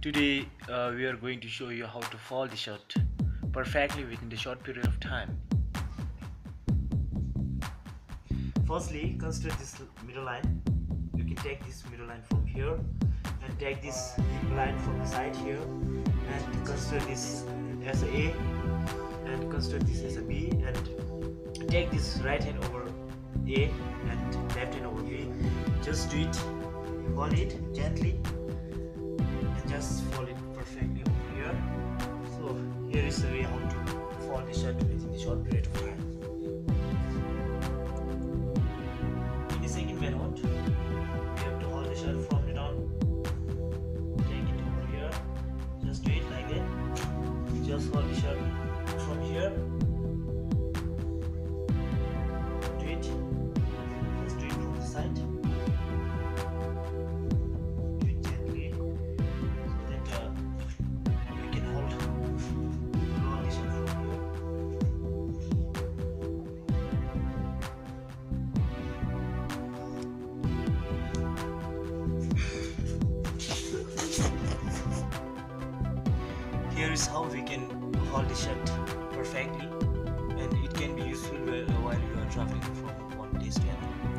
Today we are going to show you how to fold the shirt perfectly within the short period of time. Firstly, consider this middle line. You can take this middle line from here and take this line from the side here and consider this as a A and consider this as a B and take this right hand over A and left hand over B. Just do it, hold it gently and just fold it perfectly over here. So here is the way how to fold the shirt within the short period of time. In the second method, we have to hold the shirt from the down, take it over here, just do it like that, just hold the shirt from here, do it, just do it from the side, do it gently so that we can hold the shirt from here. Here is how we can hold the shirt perfectly, and it can be useful while you are traveling from one place to another.